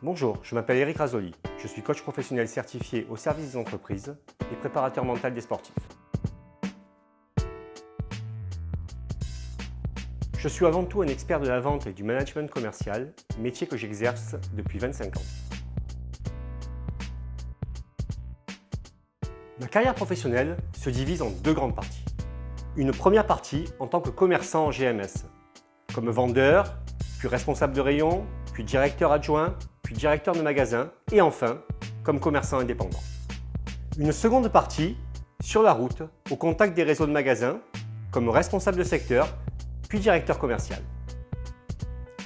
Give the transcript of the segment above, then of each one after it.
Bonjour, je m'appelle Eric Rasoli. Je suis coach professionnel certifié au service des entreprises et préparateur mental des sportifs. Je suis avant tout un expert de la vente et du management commercial, métier que j'exerce depuis 25 ans. Ma carrière professionnelle se divise en deux grandes parties. Une première partie en tant que commerçant en GMS, comme vendeur, puis responsable de rayon, puis directeur adjoint, puis directeur de magasin et enfin, comme commerçant indépendant. Une seconde partie sur la route, au contact des réseaux de magasins, comme responsable de secteur, puis directeur commercial.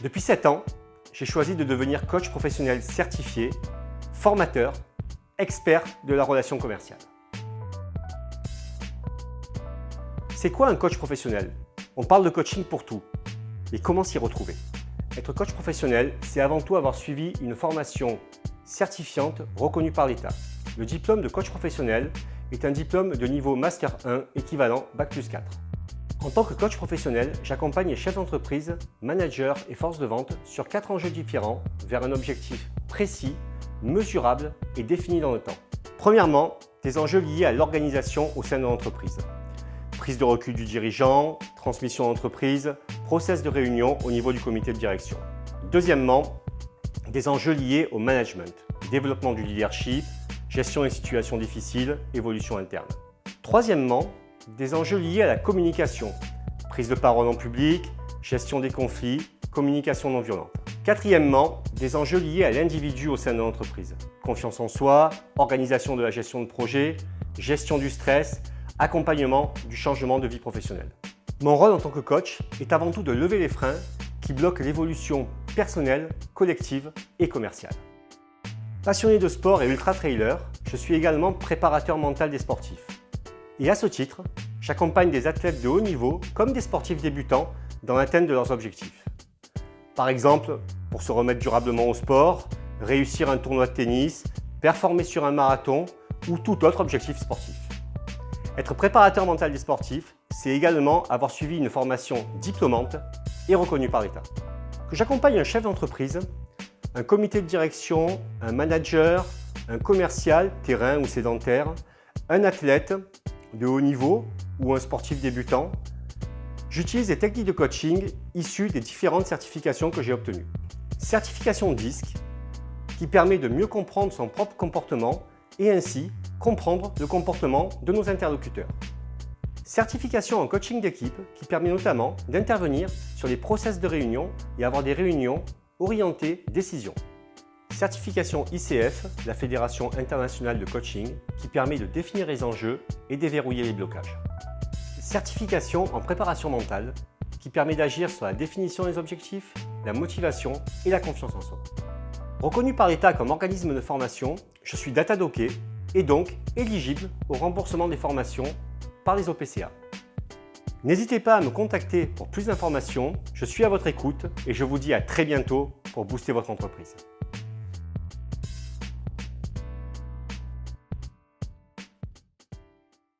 Depuis 7 ans, j'ai choisi de devenir coach professionnel certifié, formateur, expert de la relation commerciale. C'est quoi un coach professionnel? On parle de coaching pour tout. Et comment s'y retrouver? Être coach professionnel, c'est avant tout avoir suivi une formation certifiante reconnue par l'État. Le diplôme de coach professionnel est un diplôme de niveau Master 1 équivalent Bac+4. En tant que coach professionnel, j'accompagne les chefs d'entreprise, managers et forces de vente sur 4 enjeux différents vers un objectif précis, mesurable et défini dans le temps. Premièrement, des enjeux liés à l'organisation au sein de l'entreprise. Prise de recul du dirigeant, transmission d'entreprise, process de réunion au niveau du comité de direction. Deuxièmement, des enjeux liés au management, développement du leadership, gestion des situations difficiles, évolution interne. Troisièmement, des enjeux liés à la communication, prise de parole en public, gestion des conflits, communication non violente. Quatrièmement, des enjeux liés à l'individu au sein de l'entreprise, confiance en soi, organisation de la gestion de projet, gestion du stress, accompagnement du changement de vie professionnelle. Mon rôle en tant que coach est avant tout de lever les freins qui bloquent l'évolution personnelle, collective et commerciale. Passionné de sport et ultra-trailer, je suis également préparateur mental des sportifs. Et à ce titre, j'accompagne des athlètes de haut niveau comme des sportifs débutants dans l'atteinte de leurs objectifs. Par exemple, pour se remettre durablement au sport, réussir un tournoi de tennis, performer sur un marathon ou tout autre objectif sportif. Être préparateur mental des sportifs, c'est également avoir suivi une formation diplômante et reconnue par l'État. Que j'accompagne un chef d'entreprise, un comité de direction, un manager, un commercial, terrain ou sédentaire, un athlète de haut niveau ou un sportif débutant, j'utilise des techniques de coaching issues des différentes certifications que j'ai obtenues. Certification DISC, qui permet de mieux comprendre son propre comportement et ainsi comprendre le comportement de nos interlocuteurs. Certification en coaching d'équipe qui permet notamment d'intervenir sur les process de réunion et avoir des réunions orientées décision. Certification ICF, la Fédération internationale de coaching, qui permet de définir les enjeux et déverrouiller les blocages. Certification en préparation mentale, qui permet d'agir sur la définition des objectifs, la motivation et la confiance en soi. Reconnu par l'État comme organisme de formation, je suis datadocké et donc éligible au remboursement des formations par les OPCA. N'hésitez pas à me contacter pour plus d'informations, je suis à votre écoute et je vous dis à très bientôt pour booster votre entreprise.